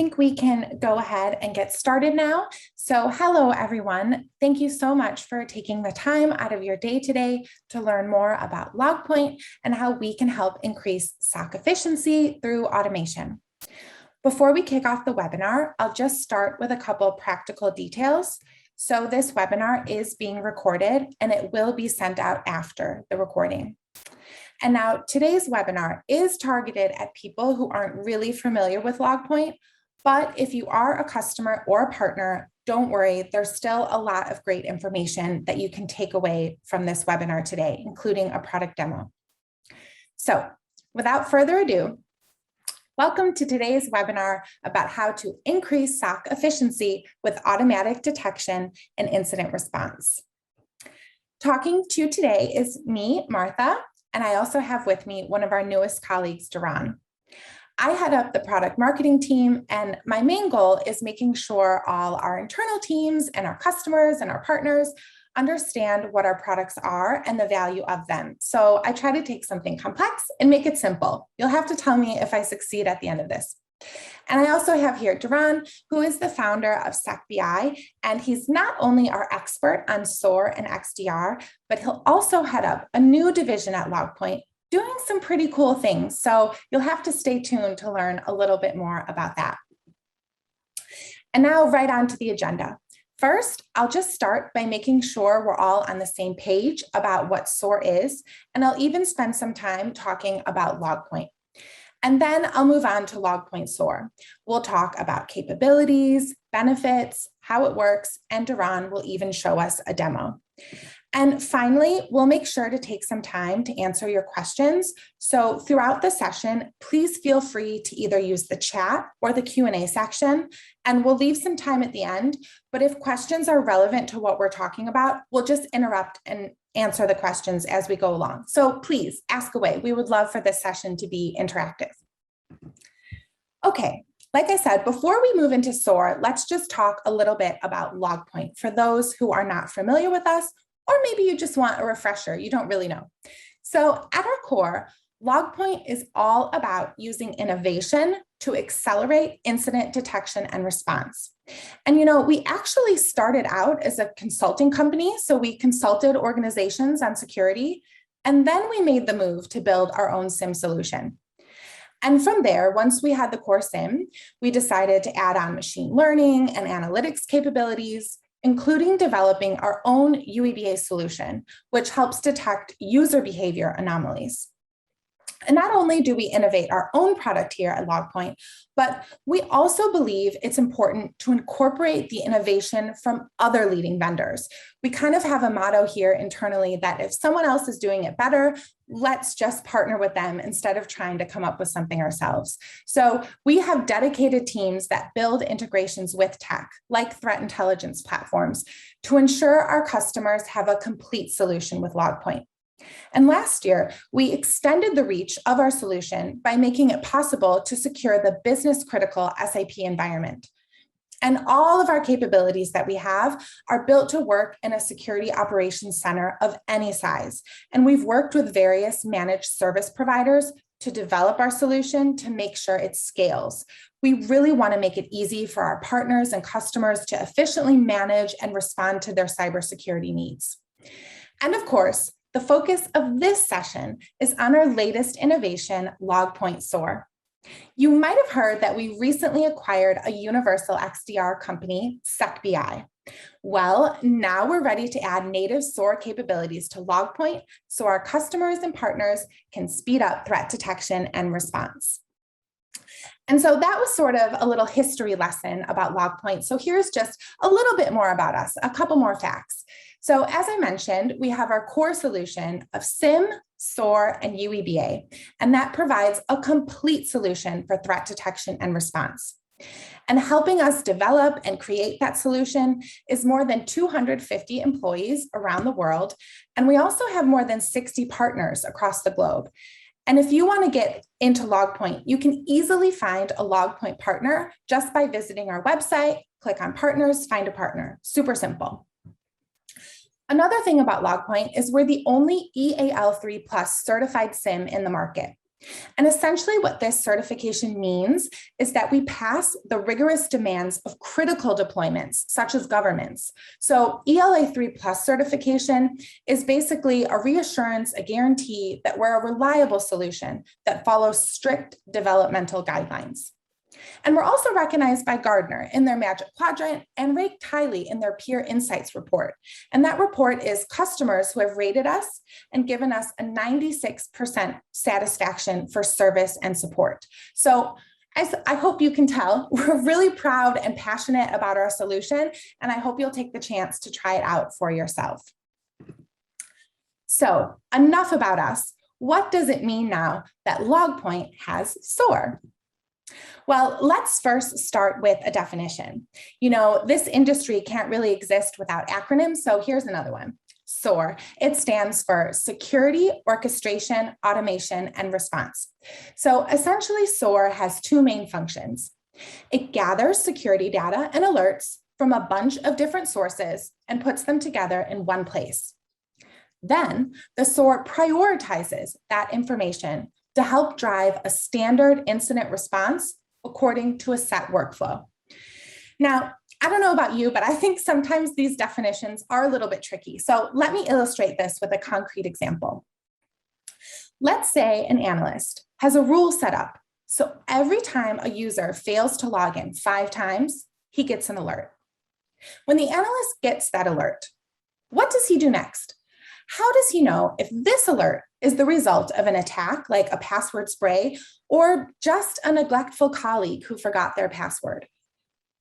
think we can go ahead and get started now. So hello, everyone. Thank you so much for taking the time out of your day today to learn more about LogPoint and how we can help increase SOC efficiency through automation. Before we kick off the webinar, I'll just start with a couple practical details. So this webinar is being recorded and it will be sent out after the recording. And now today's webinar is targeted at people who aren't really familiar with LogPoint, but if you are a customer or a partner, don't worry, there's still a lot of great information that you can take away from this webinar today, including a product demo. So without further ado, welcome to today's webinar about how to increase SOC efficiency with automatic detection and incident response. Talking to you today is me, Martha, and I also have with me one of our newest colleagues, Doron. I head up the product marketing team, and my main goal is making sure all our internal teams and our customers and our partners understand what our products are and the value of them. So I try to take something complex and make it simple. You'll have to tell me if I succeed at the end of this. And I also have here Doron, who is the founder of SecBI, and he's not only our expert on SOAR and XDR, but he'll also head up a new division at LogPoint doing some pretty cool things. So you'll have to stay tuned to learn a little bit more about that. And now right on to the agenda. First, I'll just start by making sure we're all on the same page about what SOAR is, and I'll even spend some time talking about LogPoint. And then I'll move on to LogPoint SOAR. We'll talk about capabilities, benefits, how it works, and Doron will even show us a demo. And finally, we'll make sure to take some time to answer your questions. So throughout the session, please feel free to either use the chat or the Q&A section, and we'll leave some time at the end. But if questions are relevant to what we're talking about, we'll just interrupt and answer the questions as we go along. So please ask away. We would love for this session to be interactive. Okay, like I said, before we move into SOAR, let's just talk a little bit about LogPoint for those who are not familiar with us, or maybe you just want a refresher, you don't really know. So at our core, LogPoint is all about using innovation to accelerate incident detection and response. And we actually started out as a consulting company, so we consulted organizations on security, and then we made the move to build our own SIEM solution. And from there, once we had the core SIEM, we decided to add on machine learning and analytics capabilities, including developing our own UEBA solution, which helps detect user behavior anomalies. And not only do we innovate our own product here at LogPoint, but we also believe it's important to incorporate the innovation from other leading vendors. We kind of have a motto here internally that if someone else is doing it better, let's just partner with them instead of trying to come up with something ourselves. So we have dedicated teams that build integrations with tech, like threat intelligence platforms, to ensure our customers have a complete solution with LogPoint. And last year, we extended the reach of our solution by making it possible to secure the business-critical SAP environment. And all of our capabilities that we have are built to work in a security operations center of any size. And we've worked with various managed service providers to develop our solution to make sure it scales. We really want to make it easy for our partners and customers to efficiently manage and respond to their cybersecurity needs. And of course, the focus of this session is on our latest innovation, LogPoint SOAR. You might have heard that we recently acquired a universal XDR company, SecBI. Well, now we're ready to add native SOAR capabilities to LogPoint so our customers and partners can speed up threat detection and response. And so that was sort of a little history lesson about LogPoint. So here's just a little bit more about us, a couple more facts. So as I mentioned, we have our core solution of SIEM, SOAR, and UEBA, and that provides a complete solution for threat detection and response. And helping us develop and create that solution is more than 250 employees around the world, and we also have more than 60 partners across the globe. And if you want to get into LogPoint, you can easily find a LogPoint partner just by visiting our website, click on partners, find a partner. Super simple. Another thing about LogPoint is we're the only EAL3+ certified SIEM in the market. And essentially what this certification means is that we pass the rigorous demands of critical deployments, such as governments. So ELA 3+ certification is basically a reassurance, a guarantee that we're a reliable solution that follows strict developmental guidelines. And we're also recognized by Gartner in their Magic Quadrant and ranked highly in their Peer Insights report. And that report is customers who have rated us and given us a 96% satisfaction for service and support. So as I hope you can tell, we're really proud and passionate about our solution, and I hope you'll take the chance to try it out for yourself. So enough about us. What does it mean now that LogPoint has SOAR? Well, let's first start with a definition. You know, this industry can't really exist without acronyms, so here's another one. SOAR. It stands for Security, Orchestration, Automation, and Response. So essentially, SOAR has two main functions. It gathers security data and alerts from a bunch of different sources and puts them together in one place. Then the SOAR prioritizes that information to help drive a standard incident response according to a set workflow. Now, I don't know about you, but I think sometimes these definitions are a little bit tricky. So let me illustrate this with a concrete example. Let's say an analyst has a rule set up. So every time a user fails to log in 5 times, he gets an alert. When the analyst gets that alert, what does he do next? How does he know if this alert is the result of an attack like a password spray or just a neglectful colleague who forgot their password?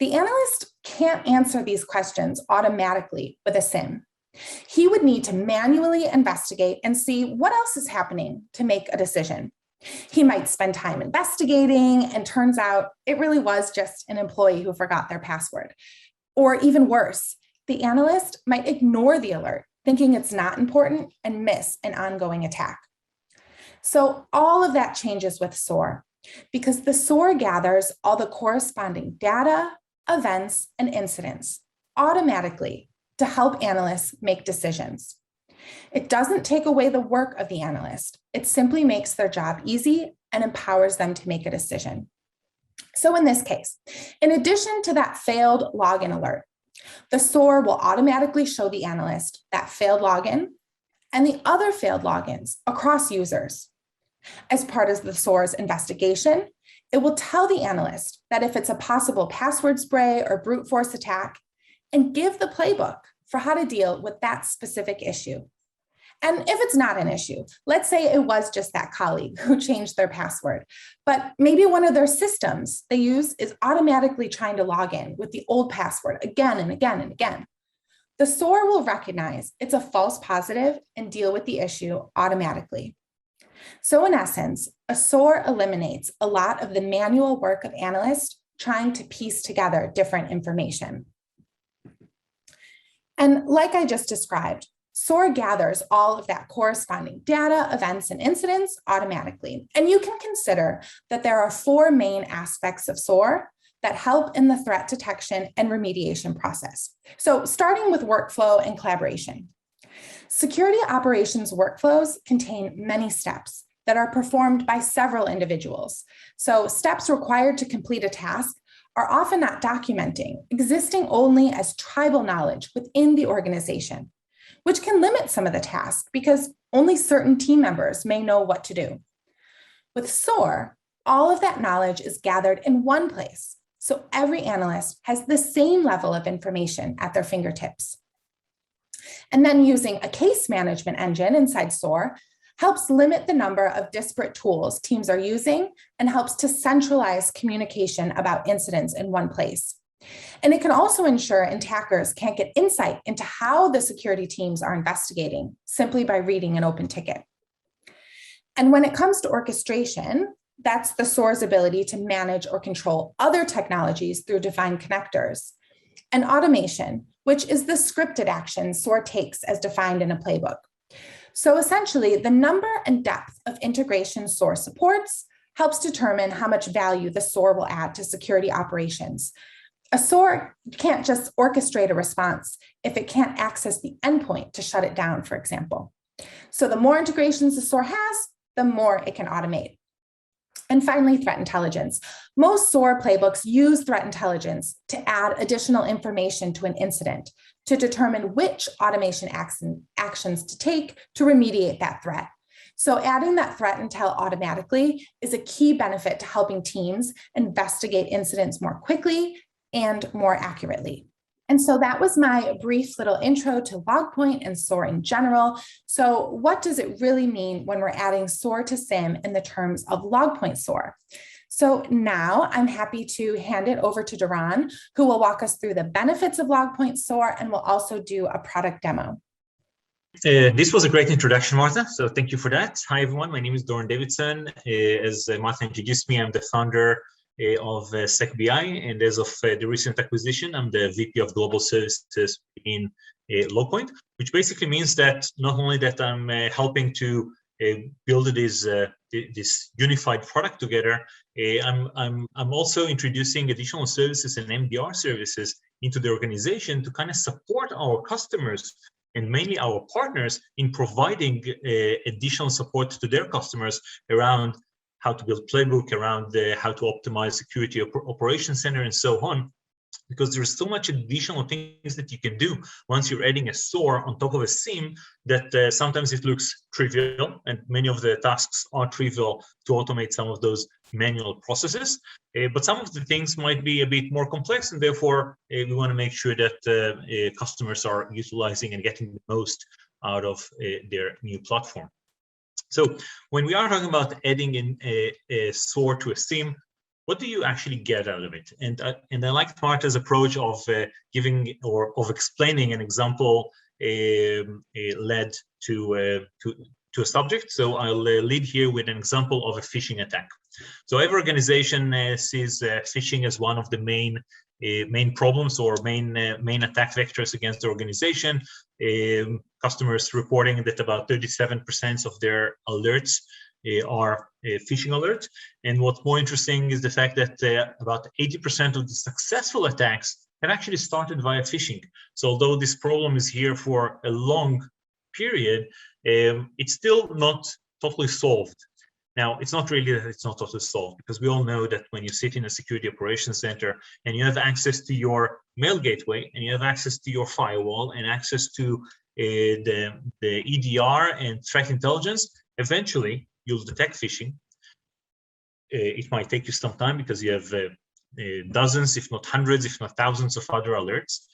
The analyst can't answer these questions automatically with a SIEM. He would need to manually investigate and see what else is happening to make a decision. He might spend time investigating, and turns out it really was just an employee who forgot their password. Or even worse, the analyst might ignore the alert, thinking it's not important, and miss an ongoing attack. So all of that changes with SOAR, because the SOAR gathers all the corresponding data, events, and incidents automatically to help analysts make decisions. It doesn't take away the work of the analyst. It simply makes their job easy and empowers them to make a decision. So in this case, in addition to that failed login alert, the SOAR will automatically show the analyst that failed login and the other failed logins across users. As part of the SOAR's investigation, it will tell the analyst that if it's a possible password spray or brute force attack, and give the playbook for how to deal with that specific issue. And if it's not an issue, let's say it was just that colleague who changed their password, but maybe one of their systems they use is automatically trying to log in with the old password again and again and again. The SOAR will recognize it's a false positive and deal with the issue automatically. So in essence, a SOAR eliminates a lot of the manual work of analysts trying to piece together different information. And like I just described, SOAR gathers all of that corresponding data, events, and incidents automatically. And you can consider that there are 4 main aspects of SOAR that help in the threat detection and remediation process. So starting with workflow and collaboration. Security operations workflows contain many steps that are performed by several individuals. So steps required to complete a task are often not documenting, existing only as tribal knowledge within the organization, which can limit some of the tasks because only certain team members may know what to do. With SOAR, all of that knowledge is gathered in one place, so every analyst has the same level of information at their fingertips. And then using a case management engine inside SOAR helps limit the number of disparate tools teams are using and helps to centralize communication about incidents in one place. And it can also ensure attackers can't get insight into how the security teams are investigating simply by reading an open ticket. And when it comes to orchestration, that's the SOAR's ability to manage or control other technologies through defined connectors. And automation, which is the scripted action SOAR takes as defined in a playbook. So essentially, the number and depth of integration SOAR supports helps determine how much value the SOAR will add to security operations. A SOAR can't just orchestrate a response if it can't access the endpoint to shut it down, for example. So the more integrations the SOAR has, the more it can automate. And finally, threat intelligence. Most SOAR playbooks use threat intelligence to add additional information to an incident to determine which automation actions to take to remediate that threat. So adding that threat intel automatically is a key benefit to helping teams investigate incidents more quickly and more accurately. And so that was my brief little intro to LogPoint and SOAR in general. So what does it really mean when we're adding SOAR to SIEM in the terms of LogPoint SOAR? So now I'm happy to hand it over to Doron, who will walk us through the benefits of LogPoint SOAR and will also do a product demo. This was a great introduction, Martha. So thank you for that. Hi, everyone. My name is Doron Davidson. As Martha introduced me, I'm the founder of SecBI, and as of the recent acquisition, I'm the VP of Global Services in LogPoint, which basically means that not only that I'm helping to build this unified product together, I'm also introducing additional services and MDR services into the organization to kind of support our customers and mainly our partners in providing additional support to their customers around how to build playbook, around how to optimize security operations center, and so on. Because there's so much additional things that you can do once you're adding a SOAR on top of a SIEM that sometimes it looks trivial, and many of the tasks are trivial to automate some of those manual processes. But some of the things might be a bit more complex, and therefore we want to make sure that customers are utilizing and getting the most out of their new platform. So when we are talking about adding in a SOAR to a SIEM, what do you actually get out of it? And I like Martha's approach of giving or of explaining an example led to a subject. So I'll lead here with an example of a phishing attack. So every organization sees phishing as one of the main problems or main attack vectors against the organization. Customers reporting that about 37% of their alerts are phishing alerts. And what's more interesting is the fact that about 80% of the successful attacks have actually started via phishing. So although this problem is here for a long period, it's still not totally solved. Now, it's not really that it's not totally solved, because we all know that when you sit in a security operations center and you have access to your mail gateway and you have access to your firewall and access to the EDR and threat intelligence, eventually you'll detect phishing. It might take you some time because you have dozens, if not hundreds, if not thousands of other alerts,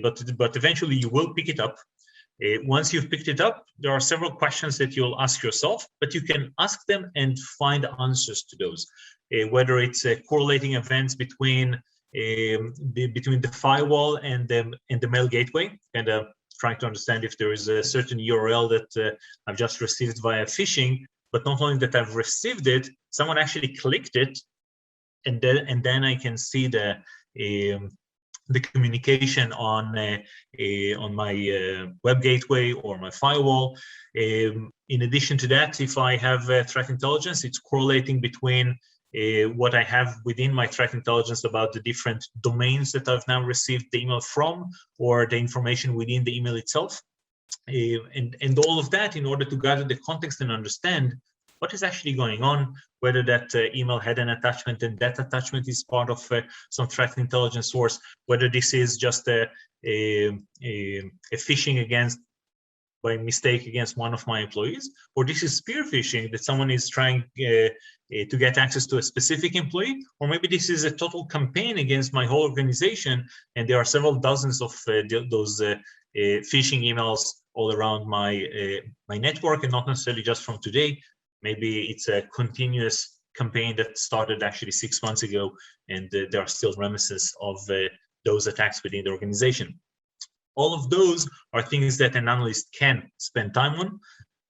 but eventually you will pick it up. Once you've picked it up, there are several questions that you'll ask yourself, but you can ask them and find answers to those. Whether it's correlating events between the firewall and the mail gateway, and trying to understand if there is a certain URL that I've just received via phishing, but not only that I've received it, someone actually clicked it, and then I can see the communication on my web gateway or my firewall. In addition to that, if I have threat intelligence, it's correlating between what I have within my threat intelligence about the different domains that I've now received the email from, or the information within the email itself. And all of that in order to gather the context and understand what is actually going on, whether that email had an attachment and that attachment is part of some threat intelligence source, whether this is just a phishing by mistake against one of my employees, or this is spear phishing that someone is trying to get access to a specific employee, or maybe this is a total campaign against my whole organization, and there are several dozens of those phishing emails all around my network, and not necessarily just from today. Maybe it's a continuous campaign that started actually 6 months ago, and there are still reminiscences of those attacks within the organization. All of those are things that an analyst can spend time on.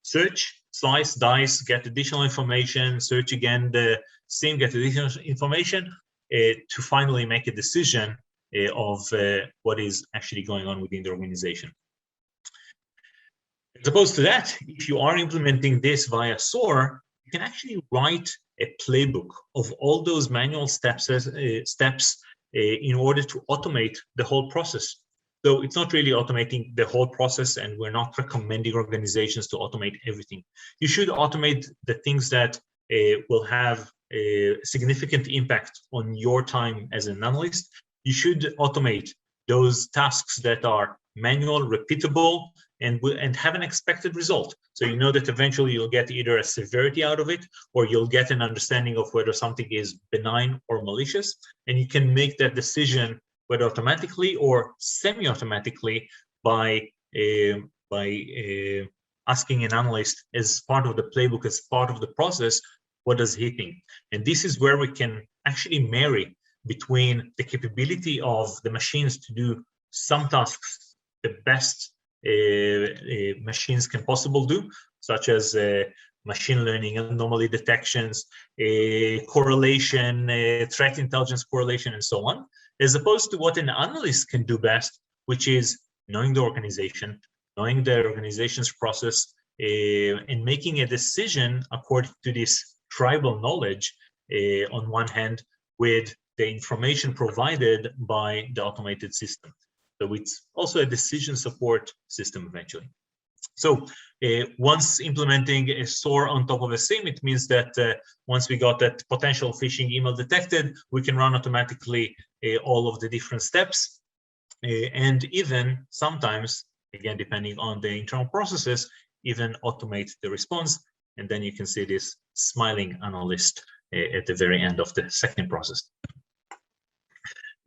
Search, slice, dice, get additional information, search again the SIEM, get additional information to finally make a decision of what is actually going on within the organization. As opposed to that, if you are implementing this via SOAR, you can actually write a playbook of all those manual steps in order to automate the whole process. So it's not really automating the whole process, and we're not recommending organizations to automate everything. You should automate the things that will have significant impact on your time as an analyst, you should automate those tasks that are manual, repeatable, and have an expected result. So you know that eventually you'll get either a severity out of it, or you'll get an understanding of whether something is benign or malicious, and you can make that decision whether automatically or semi-automatically by asking an analyst as part of the playbook, as part of the process, what does he think? And this is where we can actually marry between the capability of the machines to do some tasks the best machines can possibly do, such as machine learning, anomaly detections, correlation, threat intelligence correlation, and so on, as opposed to what an analyst can do best, which is knowing the organization, knowing the organization's process, and making a decision according to this tribal knowledge on one hand, with the information provided by the automated system. So it's also a decision support system eventually. So once implementing a SOAR on top of a SIEM, it means that once we got that potential phishing email detected, we can run automatically all of the different steps, and even sometimes, again, depending on the internal processes, even automate the response. And then you can see this smiling analyst at the very end of the second process.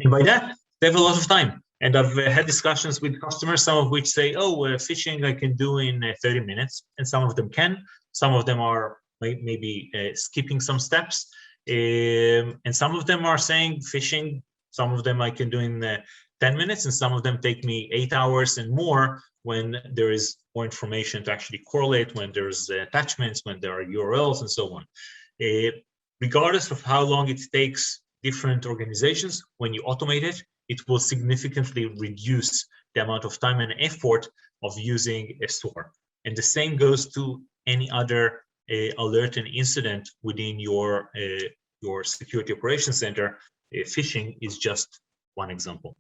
And by that, they have a lot of time. And I've had discussions with customers, some of which say, oh, phishing I can do in 30 minutes. And some of them can. Some of them are maybe skipping some steps. And some of them are saying phishing, some of them I can do in 10 minutes, and some of them take me 8 hours and more when there is more information to actually correlate, when there's attachments, when there are URLs, and so on. Regardless of how long it takes different organizations, when you automate it, it will significantly reduce the amount of time and effort of using a SOAR. And the same goes to any other alert and incident within your security operations center. Phishing is just one example.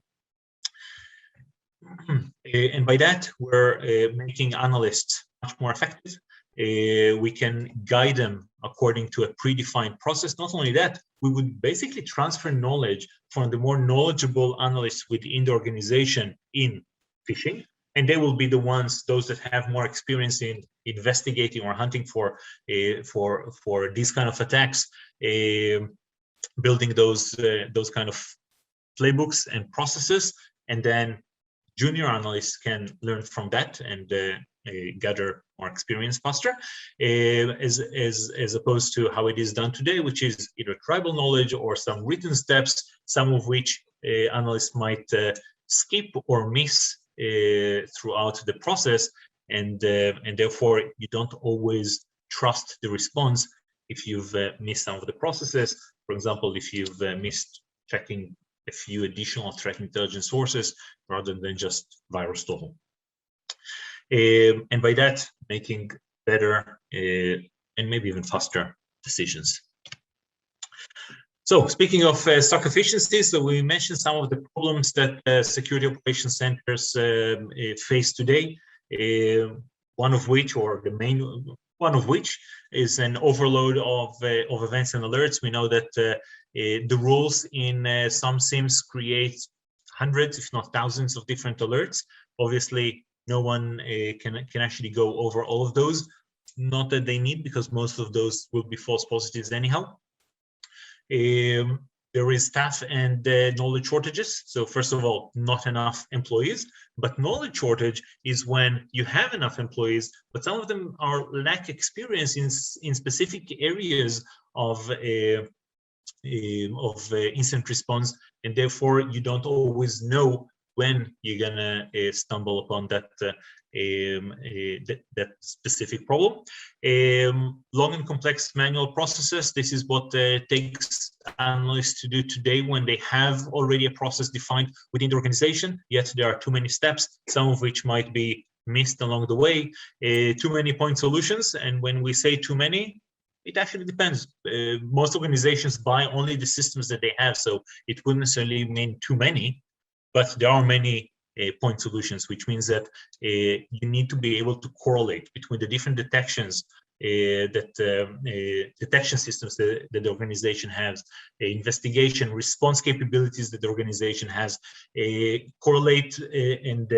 And by that, we're making analysts much more effective. We can guide them according to a predefined process. Not only that, we would basically transfer knowledge from the more knowledgeable analysts within the organization in phishing, and they will be the ones, those that have more experience in investigating or hunting for these kind of attacks, building those kind of playbooks and processes, and then junior analysts can learn from that and gather more experience faster, as opposed to how it is done today, which is either tribal knowledge or some written steps, some of which analysts might skip or miss throughout the process, and therefore you don't always trust the response if you've missed some of the processes. For example, if you've missed checking a few additional threat intelligence sources rather than just virus total. And by that, making better and maybe even faster decisions. So speaking of stock efficiency, so we mentioned some of the problems that security operations centers face today, one of which, or the main one of which, is an overload of events and alerts. We know that the rules in some SIEMs create hundreds, if not thousands, of different alerts. Obviously, no one can actually go over all of those. Not that they need, because most of those will be false positives anyhow. There is staff and knowledge shortages. So first of all, not enough employees, but knowledge shortage is when you have enough employees, but some of them lack experience in specific areas of incident response, and therefore you don't always know when you're gonna stumble upon that that specific problem. Long and complex manual processes. This is what takes analysts to do today when they have already a process defined within the organization, yet there are too many steps, some of which might be missed along the way. Too many point solutions, and when we say too many, it actually depends. Most organizations buy only the systems that they have, so it wouldn't necessarily mean too many, but there are many point solutions, which means that you need to be able to correlate between the different detections detection systems that the organization has, investigation response capabilities that the organization has, correlate and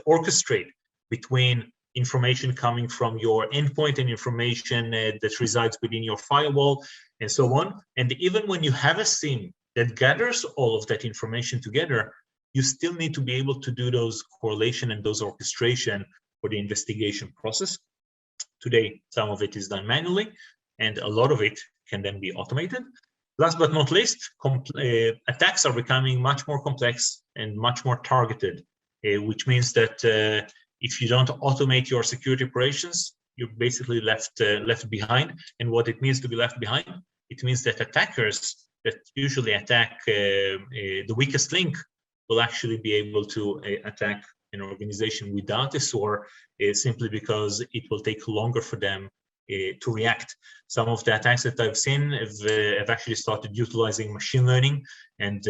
orchestrate between information coming from your endpoint and information that resides within your firewall, and so on. And even when you have a SIEM that gathers all of that information together, you still need to be able to do those correlation and those orchestration for the investigation process. Today, some of it is done manually, and a lot of it can then be automated. Last but not least, attacks are becoming much more complex and much more targeted, which means that if you don't automate your security operations, you're basically left behind. And what it means to be left behind, it means that attackers that usually attack the weakest link will actually be able to attack an organization without a SOAR, simply because it will take longer for them to react. Some of the attacks that I've seen have actually started utilizing machine learning and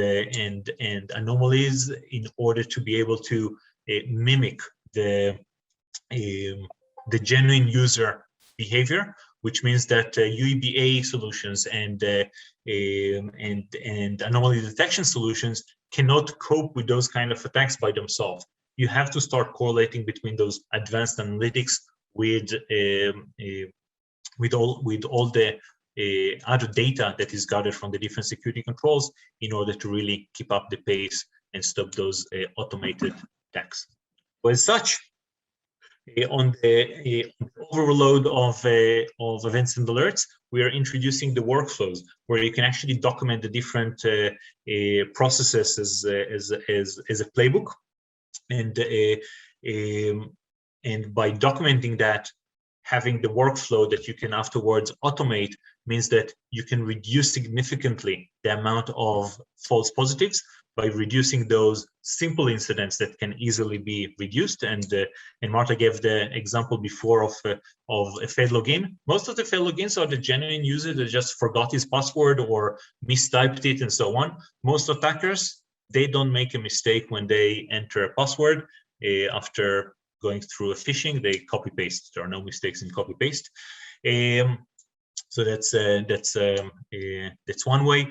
anomalies in order to be able to mimic the genuine user behavior, which means that UEBA solutions and anomaly detection solutions cannot cope with those kind of attacks by themselves. You have to start correlating between those advanced analytics with all the other data that is gathered from the different security controls in order to really keep up the pace and stop those automated attacks. So as such, on the overload of events and alerts, we are introducing the workflows where you can actually document the different processes as a playbook, and by documenting that, having the workflow that you can afterwards automate means that you can reduce significantly the amount of false positives by reducing those simple incidents that can easily be reduced. And Marta gave the example before of a failed login. Most of the failed logins are the genuine user that just forgot his password or mistyped it and so on. Most attackers, they don't make a mistake when they enter a password. After going through a phishing, they copy paste. There are no mistakes in copy paste. So that's one way.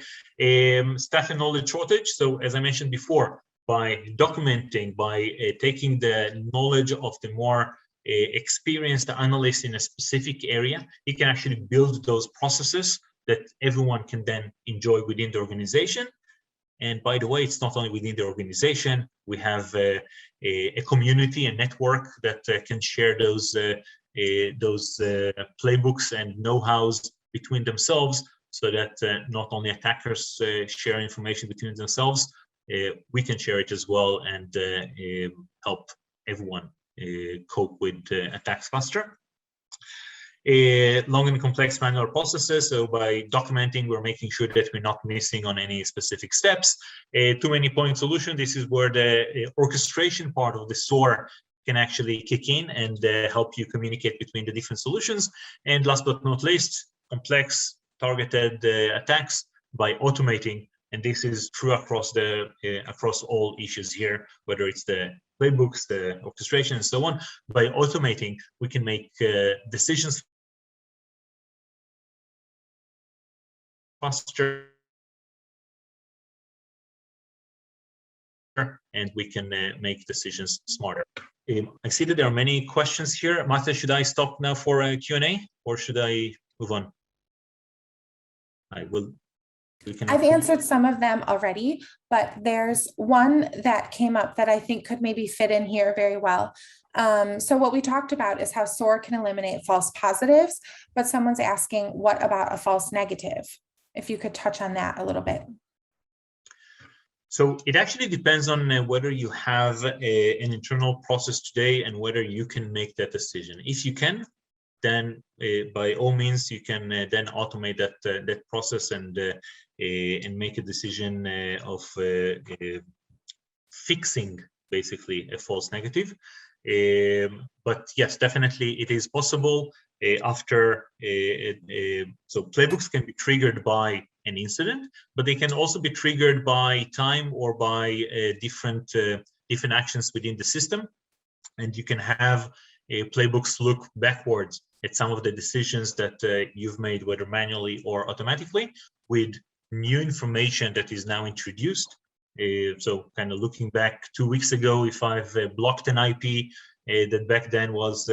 Staff and knowledge shortage. So as I mentioned before, by documenting, by taking the knowledge of the more experienced analyst in a specific area, he can actually build those processes that everyone can then enjoy within the organization. And by the way, it's not only within the organization. We have a community, a network that can share those playbooks and know-hows between themselves, so that not only attackers share information between themselves, we can share it as well and help everyone cope with attacks faster. Long and complex manual processes. So by documenting, we're making sure that we're not missing on any specific steps. Too many point solution. This is where the orchestration part of the SOAR can actually kick in and help you communicate between the different solutions. And last but not least, complex targeted attacks by automating. And this is true across all issues here, whether it's the playbooks, the orchestration, and so on. By automating, we can make decisions faster, and we can make decisions smarter. I see that there are many questions here. Marta, should I stop now for a Q&A, or should I move on? I will. I've answered some of them already, but there's one that came up that I think could maybe fit in here very well. So what we talked about is how SOAR can eliminate false positives, but someone's asking, what about a false negative? If you could touch on that a little bit. So it actually depends on whether you have an internal process today and whether you can make that decision. If you can, then by all means you can then automate that process and make a decision of fixing basically a false negative. But yes, definitely it is possible. So playbooks can be triggered by an incident, but they can also be triggered by time or by different actions within the system. And you can have playbooks look backwards at some of the decisions that you've made, whether manually or automatically, with new information that is now introduced. So kind of looking back 2 weeks ago, if I've blocked an IP that back then was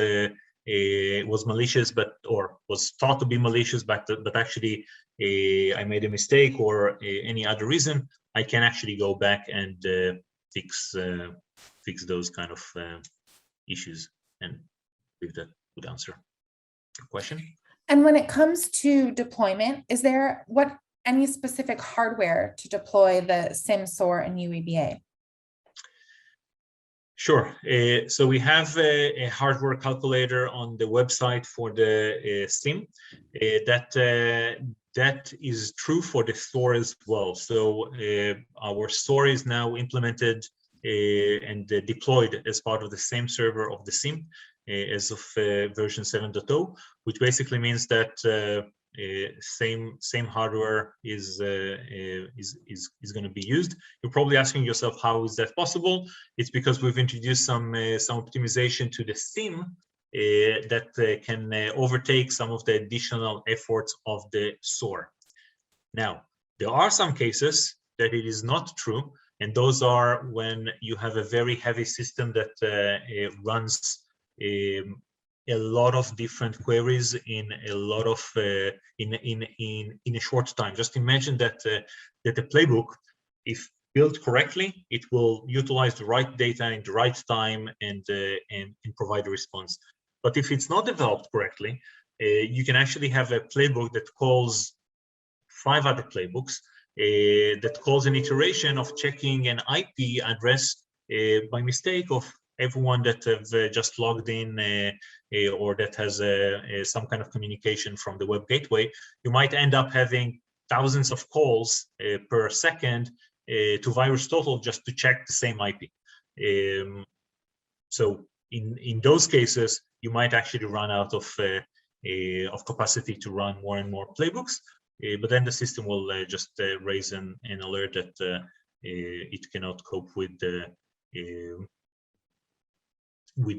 malicious, or was thought to be malicious, but actually I made a mistake or any other reason, I can actually go back and fix those kind of issues. And if that would answer your question. And when it comes to deployment, is there any specific hardware to deploy the SIEM, SOAR, and UEBA? Sure. So we have a hardware calculator on the website for the SIEM. That is true for the SOAR as well. So our SOAR is now implemented and deployed as part of the same server of the SIEM as of version 7.0, which basically means that same hardware is going to be used. You're probably asking yourself, how is that possible? It's because we've introduced some optimization to the SIEM that can overtake some of the additional efforts of the SOAR. Now, there are some cases that it is not true, and those are when you have a very heavy system that runs a lot of different queries in a lot of in a short time. Just imagine that the playbook, if built correctly, it will utilize the right data in the right time and provide a response. But if it's not developed correctly, you can actually have a playbook that calls 5 other playbooks that calls an iteration of checking an IP address by mistake of everyone that have just logged in or that has some kind of communication from the web gateway. You might end up having thousands of calls per second to VirusTotal just to check the same IP. So in those cases, you might actually run out of capacity to run more and more playbooks, but then the system will just raise an alert that it cannot cope with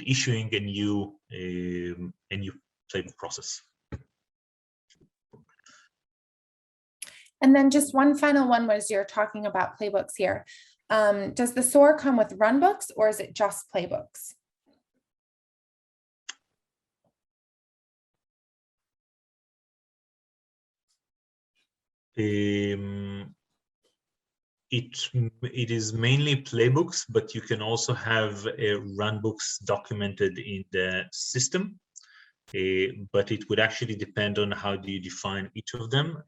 issuing a new playbook process. And then just one final one was, you're talking about playbooks here. Does the SOAR come with runbooks, or is it just playbooks? It is mainly playbooks, but you can also have runbooks documented in the system. But it would actually depend on how do you define each of them.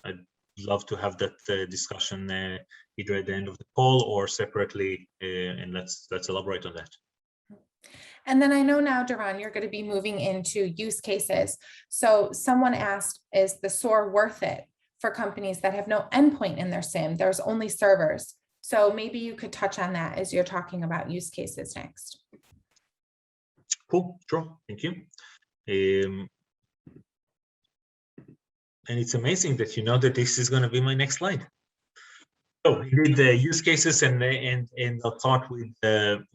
I'd love to have that discussion either at the end of the call or separately, and let's elaborate on that. And then I know now, Doron, you're going to be moving into use cases. So someone asked, is the SOAR worth it for companies that have no endpoint in their SIEM? There's only servers. So maybe you could touch on that as you're talking about use cases next. Cool, sure, thank you. And it's amazing that you know that this is going to be my next slide. So indeed, the use cases, and I'll start with the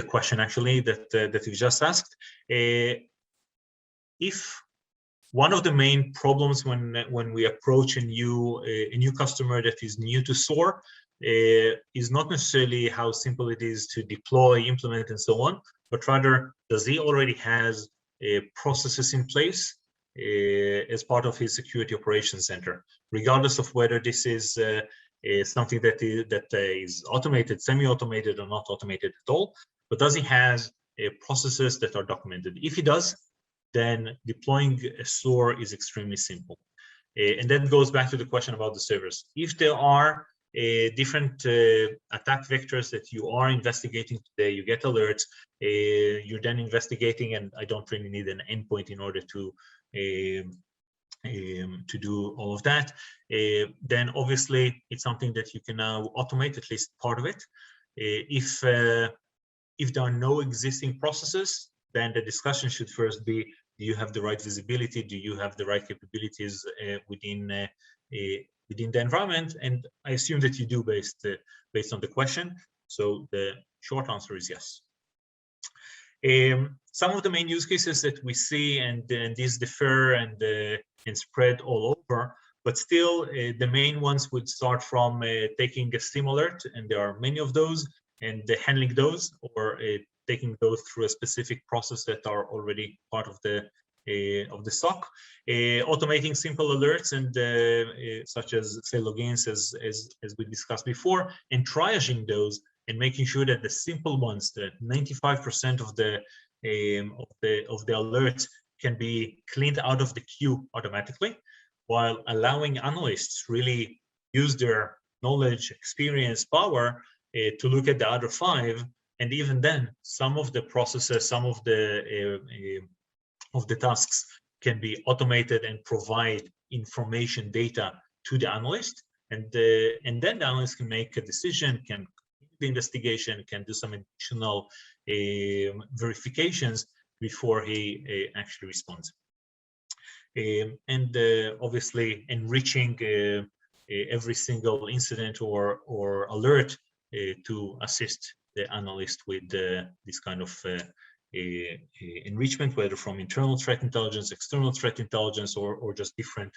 question actually that you just asked. If one of the main problems when we approach a new customer that is new to SOAR is not necessarily how simple it is to deploy, implement, and so on, but rather, does he already has processes in place as part of his security operations center, regardless of whether this is something that is automated, semi-automated, or not automated at all, but does he has processes that are documented? If he does, then deploying a SOAR is extremely simple. And that goes back to the question about the servers. If there are different attack vectors that you are investigating today, you get alerts, you're then investigating, and I don't really need an endpoint in order to do all of that, then obviously it's something that you can now automate, at least part of it. If there are no existing processes, then the discussion should first be, do you have the right visibility? Do you have the right capabilities within the environment? And I assume that you do based on the question. So the short answer is yes. Some of the main use cases that we see, and these differ and spread all over, but still the main ones would start from taking a SIEM alert, and there are many of those, and handling those, or taking those through a specific process that are already part of the SOC, automating simple alerts and such as say logins as we discussed before, and triaging those and making sure that the simple ones, that 95% of the alerts can be cleaned out of the queue automatically, while allowing analysts really use their knowledge, experience, power to look at the other 5. And even then, some of the processes, some of the tasks can be automated and provide information, data to the analyst, and then the analyst can make a decision, can the investigation, can do some additional verifications before he actually responds. And obviously enriching every single incident or alert to assist the analyst with this kind of enrichment, whether from internal threat intelligence, external threat intelligence, or just different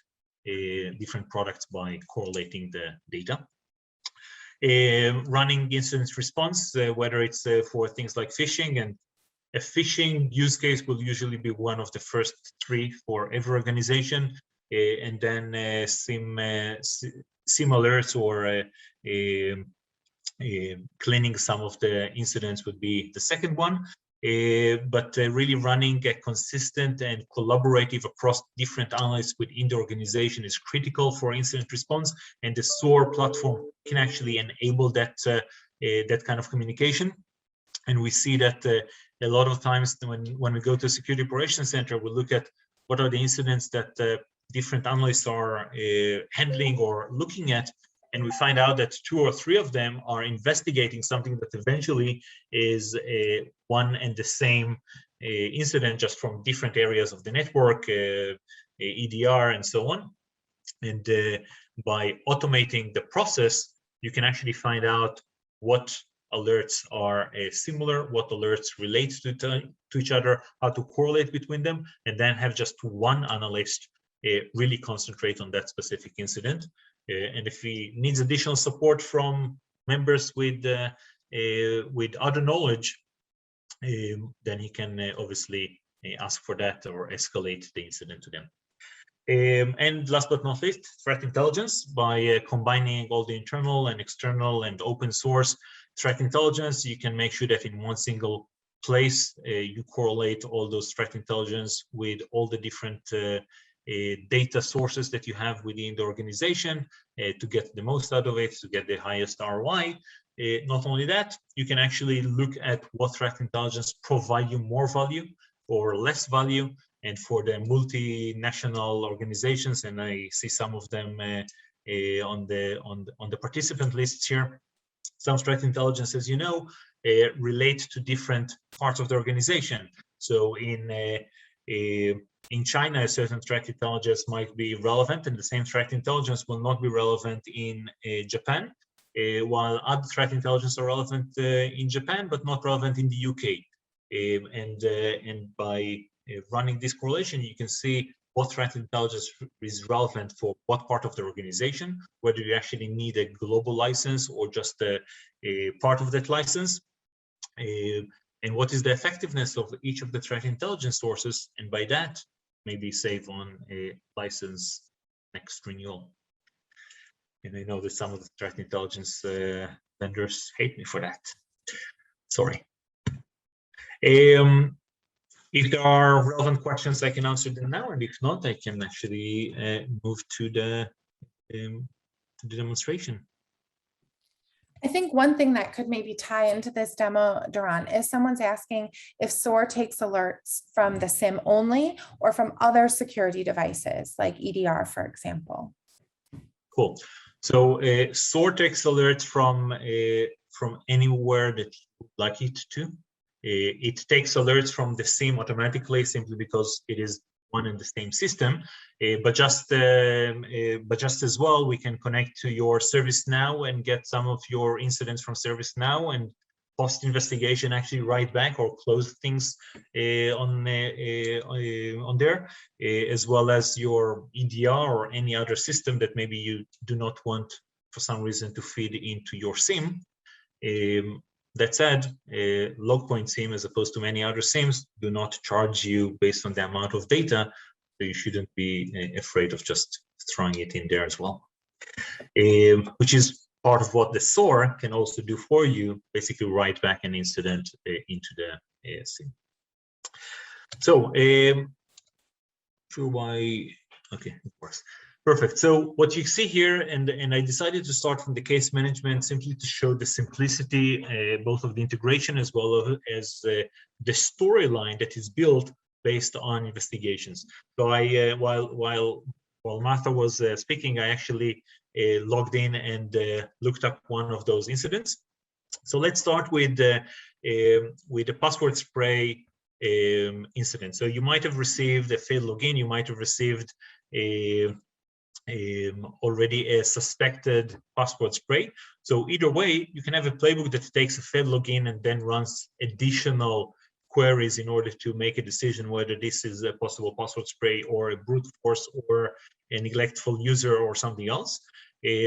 products by correlating the data. Running incident response, whether it's for things like phishing, and a phishing use case will usually be one of the first 3 for every organization, and then SIEM alerts or cleaning some of the incidents would be the second one. But really running a consistent and collaborative across different analysts within the organization is critical for incident response, and the SOAR platform can actually enable that kind of communication. And we see that a lot of times when we go to a security operations center, we look at what are the incidents that different analysts are handling or looking at, and we find out that 2 or 3 of them are investigating something that eventually is one and the same incident, just from different areas of the network, EDR, and so on. And by automating the process, you can actually find out what alerts are similar, what alerts relate to each other, how to correlate between them, and then have just one analyst really concentrate on that specific incident. And if he needs additional support from members with other knowledge, then he can obviously ask for that or escalate the incident to them. And last but not least, threat intelligence. By combining all the internal and external and open source threat intelligence, you can make sure that in one single place you correlate all those threat intelligence with all the different data sources that you have within the organization to get the most out of it, to get the highest ROI. Not only that, you can actually look at what threat intelligence provide you more value or less value. And for the multinational organizations, and I see some of them on the participant lists here, some threat intelligence, as you know, relate to different parts of the organization. So in China, a certain threat intelligence might be relevant, and the same threat intelligence will not be relevant in Japan, while other threat intelligence are relevant in Japan, but not relevant in the UK. And by running this correlation, you can see what threat intelligence is relevant for what part of the organization, whether you actually need a global license or just a part of that license. And what is the effectiveness of each of the threat intelligence sources, and by that, maybe save on a license next renewal. And I know that some of the threat intelligence vendors hate me for that. Sorry. If there are relevant questions, I can answer them now, and if not, I can actually move to the demonstration. I think one thing that could maybe tie into this demo, Doron, is someone's asking if SOAR takes alerts from the SIEM only or from other security devices like EDR, for example. Cool. So SOAR takes alerts from anywhere that you would like it to. It takes alerts from the SIEM automatically, simply because it is one and the same system. But just as well, we can connect to your ServiceNow and get some of your incidents from ServiceNow and post-investigation actually write back or close things on there, as well as your EDR or any other system that maybe you do not want for some reason to feed into your SIEM. That said, LogPoint SIEM, as opposed to many other SIEMs, do not charge you based on the amount of data, so you shouldn't be afraid of just throwing it in there as well. Which is part of what the SOAR can also do for you, basically write back an incident into the SIEM. So, okay, of course. Perfect. So what you see here, and I decided to start from the case management simply to show the simplicity, both of the integration as well as the storyline that is built based on investigations. So I, while Martha was speaking, I actually logged in and looked up one of those incidents. So let's start with the password spray incident. So you might have received a failed login. You might have received already a suspected password spray. So either way, you can have a playbook that takes a failed login and then runs additional queries in order to make a decision whether this is a possible password spray or a brute force or a neglectful user or something else.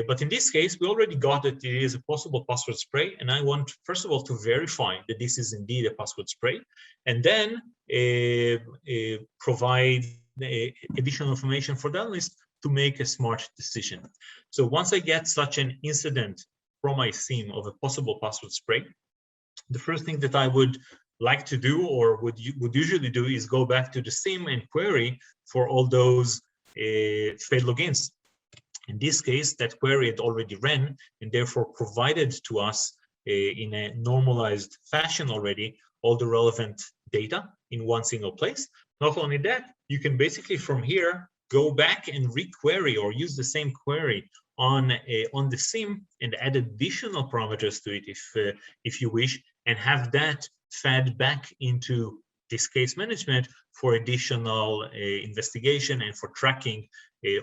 But in this case, we already got that it is a possible password spray, and I want, first of all, to verify that this is indeed a password spray, and then provide additional information for the analyst to make a smart decision. So once I get such an incident from my SIEM of a possible password spray, the first thing that I would like to do, or would usually do, is go back to the SIEM and query for all those failed logins. In this case, that query had already ran and therefore provided to us in a normalized fashion already all the relevant data in one single place. Not only that, you can basically from here go back and re-query or use the same query on the SIEM and add additional parameters to it if you wish, and have that fed back into this case management for additional investigation and for tracking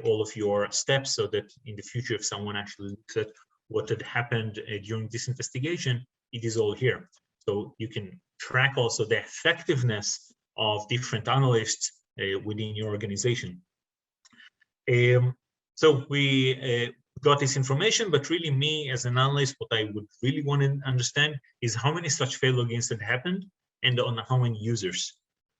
all of your steps, so that in the future, if someone actually looks at what had happened during this investigation, it is all here. So you can track also the effectiveness of different analysts within your organization. So we got this information, but really me as an analyst, what I would really want to understand is how many such failed logins had happened and on how many users.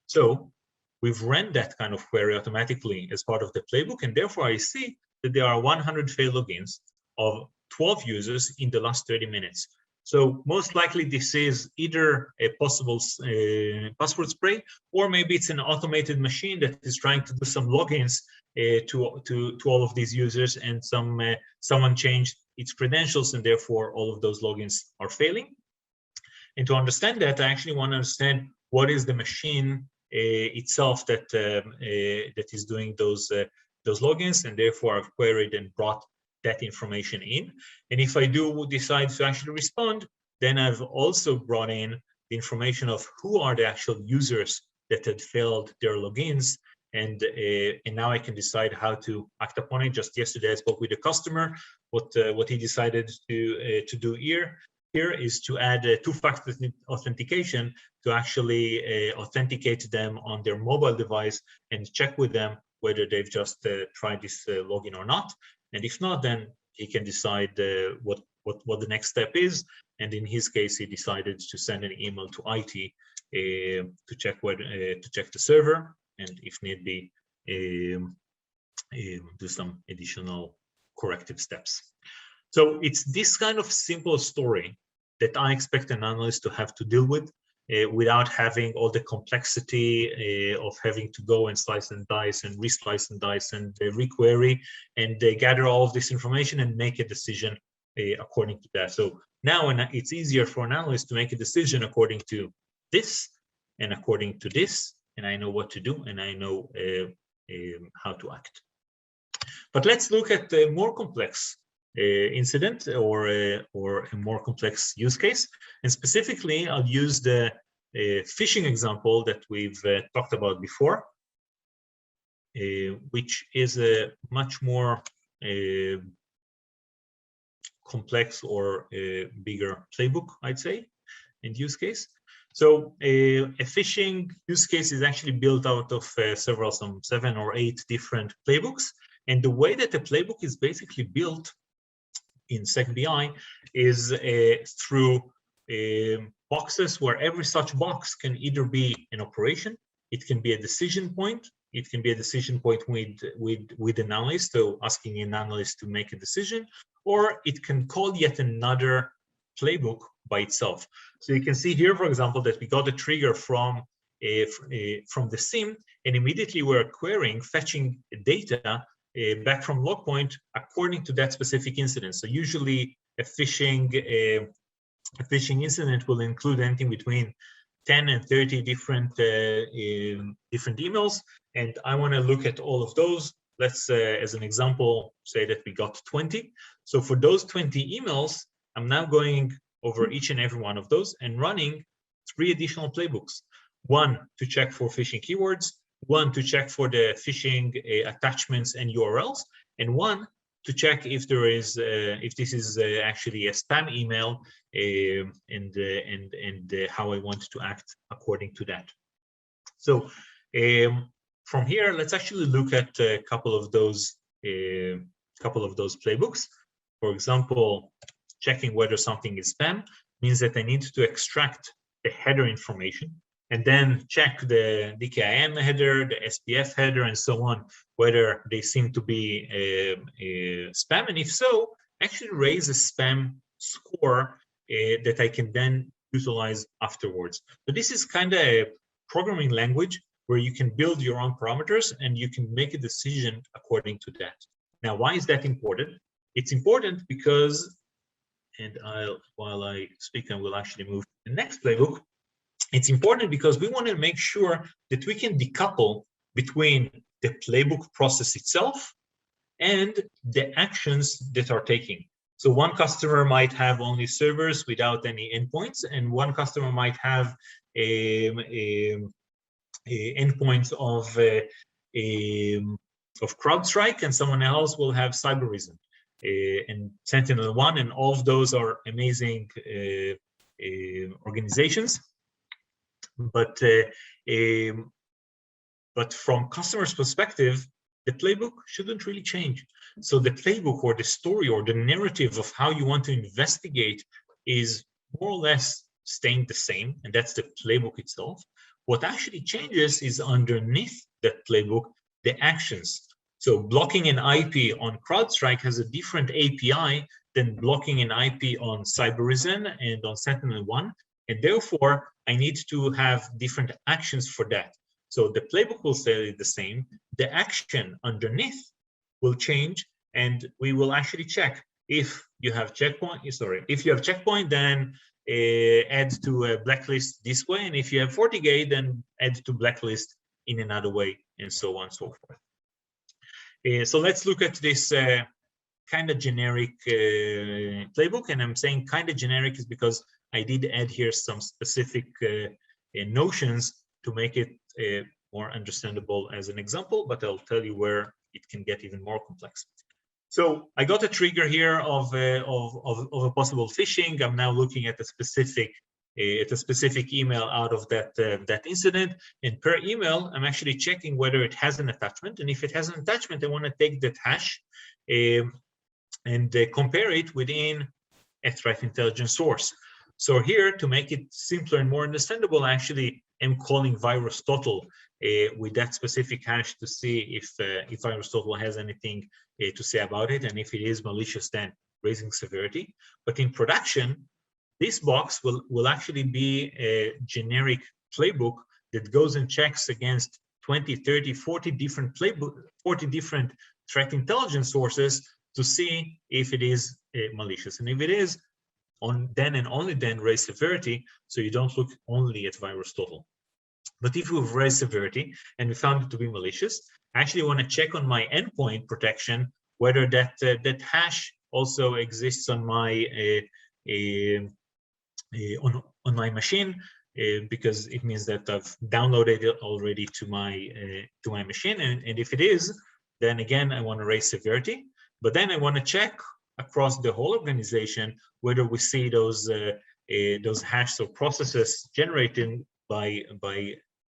So we've ran that kind of query automatically as part of the playbook, and therefore I see that there are 100 failed logins of 12 users in the last 30 minutes. So most likely this is either a possible password spray, or maybe it's an automated machine that is trying to do some logins to all of these users, and someone changed its credentials, and therefore all of those logins are failing. And to understand that, I actually want to understand what is the machine itself that is doing those logins, and therefore I've queried and brought that information in. And if I do decide to actually respond, then I've also brought in the information of who are the actual users that had failed their logins, and now I can decide how to act upon it. Just yesterday, I spoke with a customer. What he decided to do here is to add two-factor authentication to actually authenticate them on their mobile device and check with them whether they've just tried this login or not. And if not, then he can decide what the next step is. And in his case, he decided to send an email to IT to check the server, and if need be, do some additional corrective steps. So it's this kind of simple story that I expect an analyst to have to deal with without having all the complexity of having to go and slice and dice and re-slice and dice and re-query and gather all of this information and make a decision according to that. So now it's easier for an analyst to make a decision according to this and according to this, and I know what to do and I know how to act. But let's look at the more complex incident or a more complex use case. And specifically, I'll use the phishing example that we've talked about before, which is a much more complex or bigger playbook, I'd say. and use case. So a phishing use case is actually built out of some 7 or 8 different playbooks. And the way that the playbook is basically built in SecBI is through boxes where every such box can either be an operation, it can be a decision point, it can be a decision point with an analyst, so asking an analyst to make a decision, or it can call yet another playbook by itself. So you can see here, for example, that we got a trigger from the SIEM, and immediately we're querying, fetching data back from LogPoint according to that specific incident. So usually a phishing incident will include anything between 10 and 30 different emails, and I want to look at all of those. Let's, as an example, say that we got 20. So for those 20 emails, I'm now going over each and every one of those and running 3 additional playbooks. 1 to check for phishing keywords, 1 to check for the phishing attachments and URLs, and 1 to check if there is if this is actually a spam email, and how I want to act according to that. So from here, let's actually look at a couple of those playbooks. For example, checking whether something is spam means that I need to extract the header information and then check the DKIM header, the SPF header, and so on, whether they seem to be spam, and if so, actually raise a spam score that I can then utilize afterwards. So this is kind of a programming language where you can build your own parameters and you can make a decision according to that. Now, why is that important? It's important because, and while I speak, I will actually move to the next playbook. It's important because we want to make sure that we can decouple between the playbook process itself and the actions that are taking. So one customer might have only servers without any endpoints, and one customer might have endpoints of CrowdStrike, and someone else will have CyberReason and Sentinel-1, and all of those are amazing organizations. But from customers' perspective, the playbook shouldn't really change. So the playbook or the story or the narrative of how you want to investigate is more or less staying the same, and that's the playbook itself. What actually changes is underneath that playbook, the actions. So blocking an IP on CrowdStrike has a different API than blocking an IP on CyberReason and on Sentinel-1, and therefore I need to have different actions for that. So the playbook will stay the same, the action underneath will change, and we will actually check if you have checkpoint, if you have checkpoint, then add to a blacklist this way, and if you have FortiGate, then add to blacklist in another way, and so on and so forth. So let's look at this kind of generic playbook, and I'm saying kind of generic is because I did add here some specific notions to make it more understandable as an example, but I'll tell you where it can get even more complex. So I got a trigger here of a possible phishing. I'm now looking at a specific email out of that incident, and per email, I'm actually checking whether it has an attachment, and if it has an attachment, I want to take that hash and compare it within a threat intelligence source. So here, to make it simpler and more understandable, I actually am calling VirusTotal with that specific hash to see if VirusTotal has anything to say about it, and if it is malicious, then raising severity. But in production, this box will actually be a generic playbook that goes and checks against 20, 30, 40 different threat intelligence sources to see if it is malicious. And if it is, then and only then raise severity, so you don't look only at VirusTotal. But if we've raised severity and we found it to be malicious, I actually want to check on my endpoint protection whether that hash also exists on my on my machine, because it means that I've downloaded it already to my machine, and if it is, then again I want to raise severity. But then I want to check across the whole organization whether we see those those hashes or processes generated by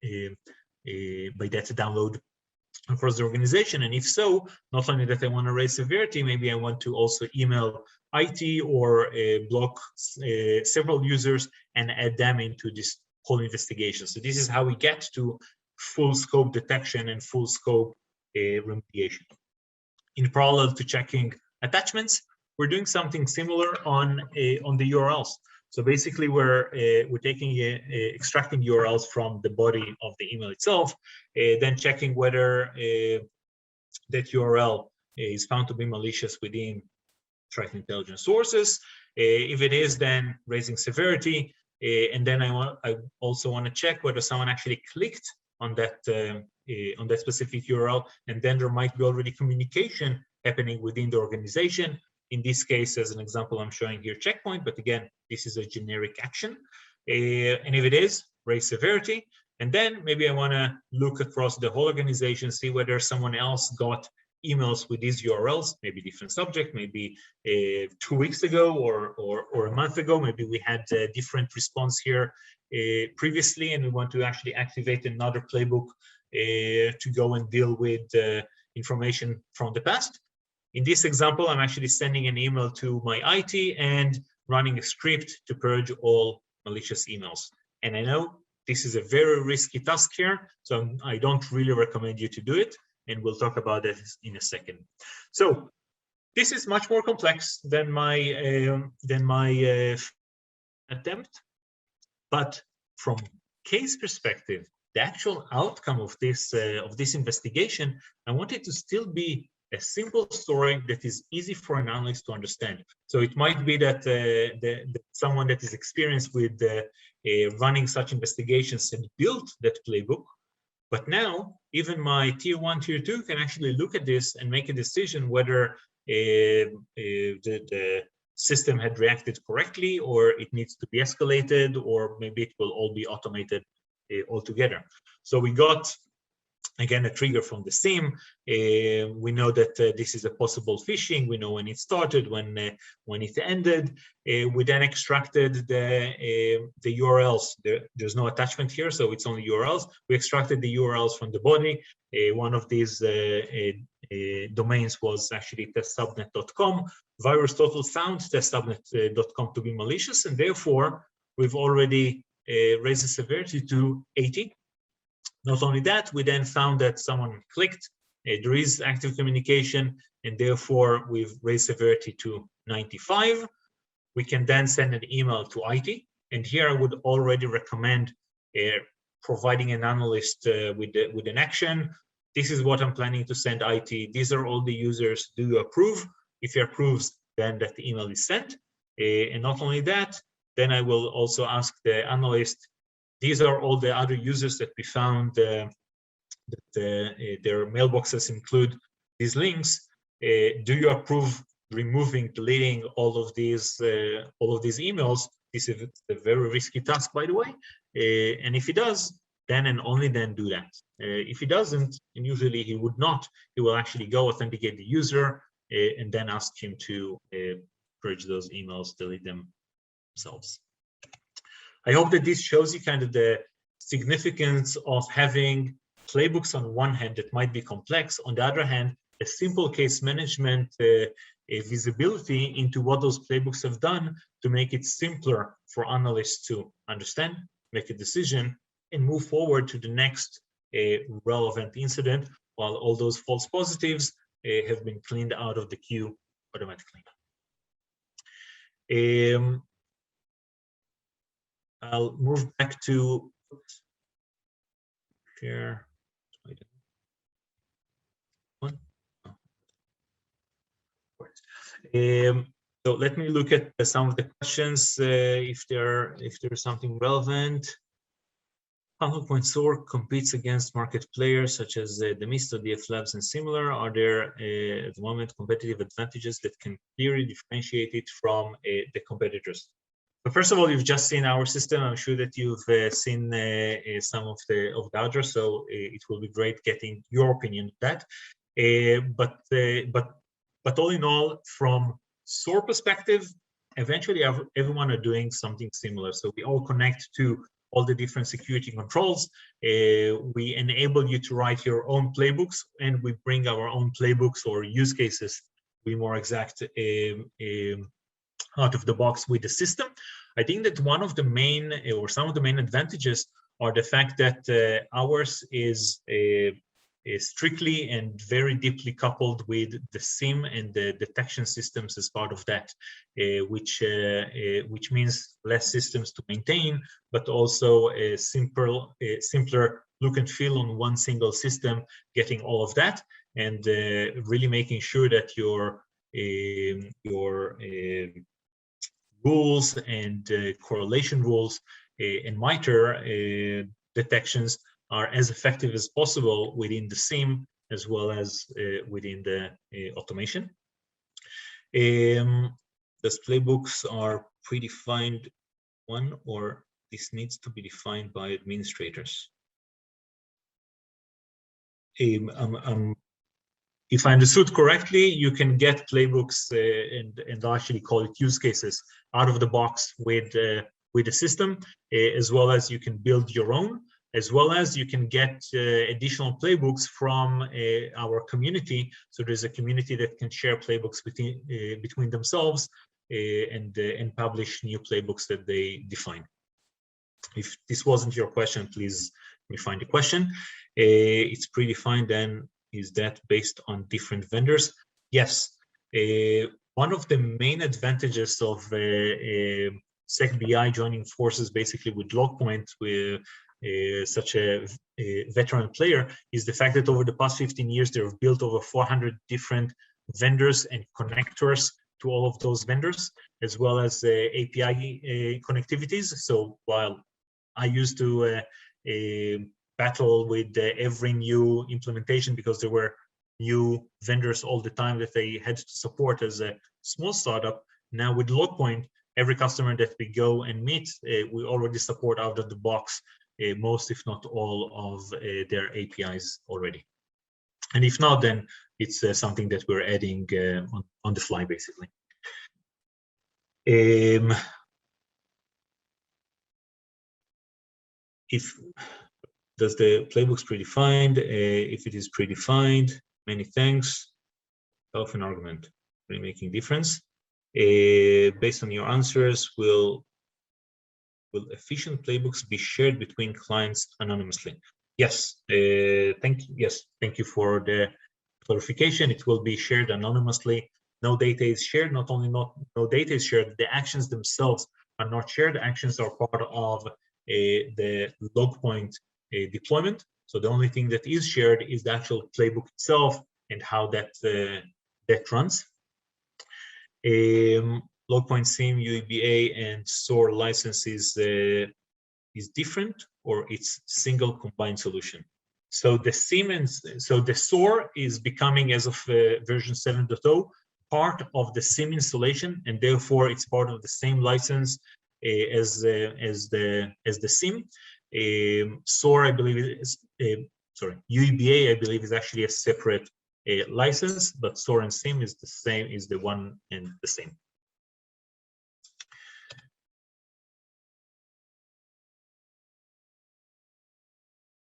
that download across the organization? And if so, not only that I want to raise severity, maybe I want to also email IT or block several users and add them into this whole investigation. So this is how we get to full scope detection and full scope remediation. In parallel to checking attachments, we're doing something similar on the URLs. So basically, we're taking extracting URLs from the body of the email itself, then checking whether that URL is found to be malicious within threat intelligence sources. If it is, then raising severity, and then I also want to check whether someone actually clicked on that specific URL, and then there might be already communication happening within the organization. In this case, as an example, I'm showing here checkpoint, but again, this is a generic action. And if it is, raise severity. And then maybe I want to look across the whole organization, see whether someone else got emails with these URLs, maybe different subject, maybe 2 weeks ago or a month ago. Maybe we had a different response here previously, and we want to actually activate another playbook to go and deal with information from the past. In this example, I'm actually sending an email to my IT and running a script to purge all malicious emails. And I know this is a very risky task here, so I don't really recommend you to do it. And we'll talk about that in a second. So this is much more complex than my attempt, but from case perspective, the actual outcome of this investigation, I want it to still be a simple story that is easy for an analyst to understand. So it might be that someone that is experienced with running such investigations and built that playbook, but now even my tier 1, tier 2 can actually look at this and make a decision whether the system had reacted correctly, or it needs to be escalated, or maybe it will all be automated altogether. So we got, again, a trigger from the SIEM. We know that this is a possible phishing. We know when it started, when it ended. We then extracted the URLs. There's no attachment here, so it's only URLs. We extracted the URLs from the body. One of these domains was actually testsubnet.com. VirusTotal found testsubnet.com to be malicious, and therefore we've already raised the severity to 80. Not only that, we then found that someone clicked, there is active communication, and therefore we've raised severity to 95. We can then send an email to IT, and here I would already recommend providing an analyst with an action. This is what I'm planning to send IT. These are all the users. Do you approve? If he approves, then that email is sent. And not only that, then I will also ask the analyst, these are all the other users that we found that their mailboxes include these links. Do you approve removing, deleting all of these emails? This is a very risky task, by the way. And if he does, then and only then do that. If he doesn't, and usually he would not, he will actually go authenticate the user and then ask him to purge those emails, delete them themselves. I hope that this shows you kind of the significance of having playbooks on one hand that might be complex, on the other hand, a simple case management visibility into what those playbooks have done to make it simpler for analysts to understand, make a decision, and move forward to the next relevant incident, while all those false positives have been cleaned out of the queue automatically. I'll move back to share. So let me look at some of the questions if there's something relevant. How LogPoint SOAR competes against market players such as the Misto, DF Labs, and similar? Are there at the moment competitive advantages that can clearly differentiate it from the competitors? So first of all, you've just seen our system. I'm sure that you've seen some of the others, so it will be great getting your opinion of that. But all in all, from SOAR perspective, eventually everyone are doing something similar. So we all connect to all the different security controls. We enable you to write your own playbooks, and we bring our own playbooks or use cases, to be more exact, out of the box with the system. I think that one of the main, or some of the main advantages are the fact that ours is strictly and very deeply coupled with the SIEM and the detection systems as part of that, which means less systems to maintain, but also a simpler look and feel on one single system, getting all of that, and really making sure that your rules and correlation rules and MITRE detections are as effective as possible within the SIEM as well as within the automation. Those playbooks are predefined one, or this needs to be defined by administrators? If I understood correctly, you can get playbooks and actually call it use cases out of the box with the system, as well as you can build your own, as well as you can get additional playbooks from our community. So there's a community that can share playbooks between themselves and publish new playbooks that they define. If this wasn't your question, please refine the question. It's predefined, then is that based on different vendors? Yes. One of the main advantages of SecBI joining forces basically with LogPoint, with such a veteran player, is the fact that over the past 15 years, they've built over 400 different vendors and connectors to all of those vendors, as well as API connectivities. So while I used to battle with every new implementation because there were new vendors all the time that they had to support as a small startup, now with LogPoint, every customer that we go and meet, we already support out of the box most, if not all, of their APIs already. And if not, then it's something that we're adding on the fly, basically. Does the playbooks predefined? If it is predefined, many thanks. Self an argument, really making difference. Based on your answers, will efficient playbooks be shared between clients anonymously? Yes. Thank you for the clarification. It will be shared anonymously. No data is shared. Not only no data is shared, the actions themselves are not shared. Actions are part of the LogPoint deployment. So the only thing that is shared is the actual playbook itself and how that runs. LogPoint SIEM, UEBA, and SOAR licenses is different, or it's single combined solution. So the SIEM so the SOAR is becoming, as of version 7.0, part of the SIEM installation, and therefore it's part of the same license as the SIEM. SOAR, I believe, is UEBA, I believe, is actually a separate license, but SOAR and SIEM is the same, is the one and the same.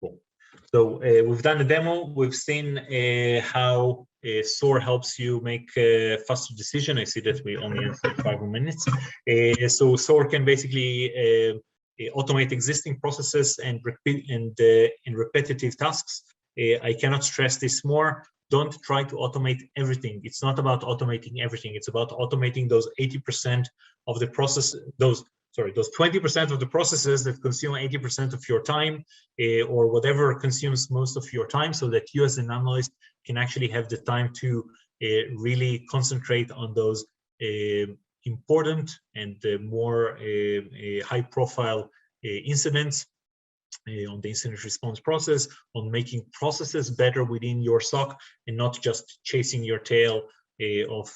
Cool. So we've done the demo. We've seen how SOAR helps you make a faster decision. I see that we only have 5 more minutes. So SOAR can basically automate existing processes and repetitive tasks. I cannot stress this more. Don't try to automate everything. It's not about automating everything. It's about automating those 80% of the process, those 20% of the processes that consume 80% of your time, or whatever consumes most of your time, so that you as an analyst can actually have the time to really concentrate on those important and more high-profile incidents, on the incident response process, on making processes better within your SOC, and not just chasing your tail of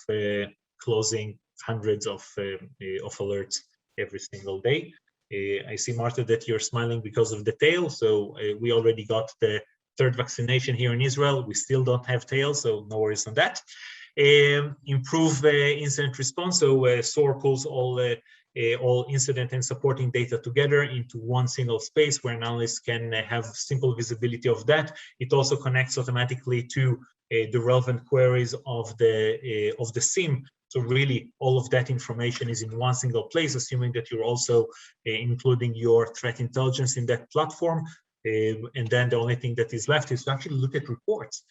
closing hundreds of alerts every single day. I see, Martha, that you're smiling because of the tail. So we already got the 3rd vaccination here in Israel. We still don't have tail, so no worries on that. Improve incident response. So SOAR pulls all incident and supporting data together into one single space where analysts can have simple visibility of that. It also connects automatically to the relevant queries of the SIEM. So really, all of that information is in one single place, assuming that you're also including your threat intelligence in that platform. And then the only thing that is left is to actually look at reports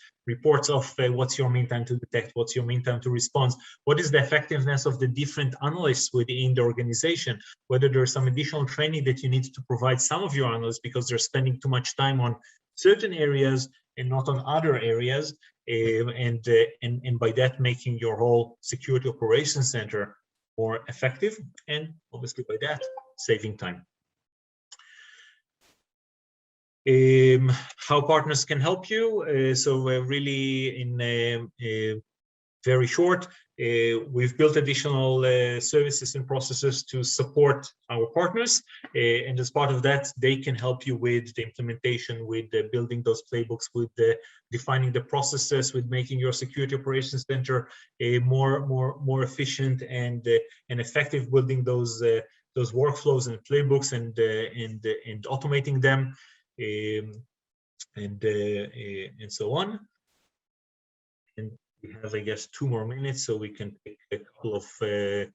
of what's your mean time to detect, what's your mean time to response, what is the effectiveness of the different analysts within the organization, whether there's some additional training that you need to provide some of your analysts because they're spending too much time on certain areas and not on other areas, and by that making your whole security operations center more effective, and obviously by that saving time. How partners can help you. So really in very short, we've built additional services and processes to support our partners. And as part of that, they can help you with the implementation, with building those playbooks, with defining the processes, with making your security operations center more efficient and effective, building those workflows and playbooks and automating them. And so on. And we have, I guess, 2 more minutes, so we can take a couple of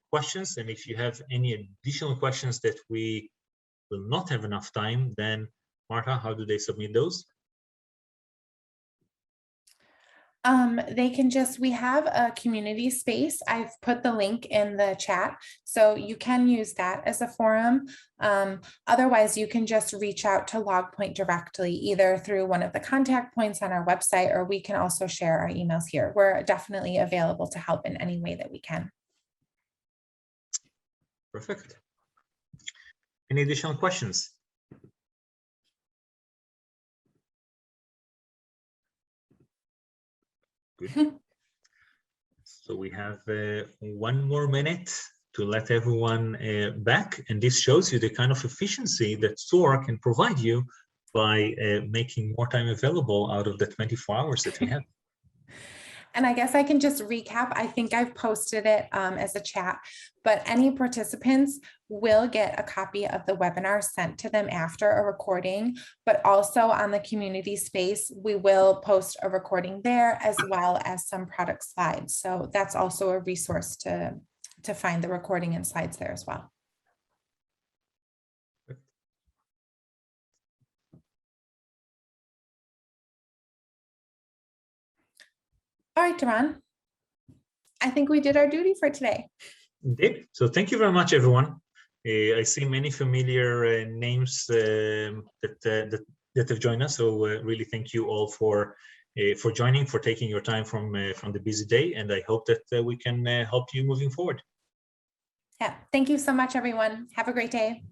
questions. And if you have any additional questions that we will not have enough time, then Marta, how do they submit those? They can we have a community space. I've put the link in the chat, so you can use that as a forum. Otherwise, you can just reach out to LogPoint directly, either through one of the contact points on our website, or we can also share our emails here. We're definitely available to help in any way that we can. Perfect. Any additional questions? Good. So we have 1 more minute to let everyone back, and this shows you the kind of efficiency that SOAR can provide you by making more time available out of the 24 hours that we have. And I guess I can just recap. I think I've posted it as a chat, but any participants will get a copy of the webinar sent to them after a recording, but also on the community space, we will post a recording there as well as some product slides. So that's also a resource to find the recording and slides there as well. All right, Doron, I think we did our duty for today. Indeed. So thank you very much, everyone. I see many familiar names that have joined us. So really thank you all for joining, for taking your time from the busy day. And I hope that we can help you moving forward. Yeah. Thank you so much, everyone. Have a great day.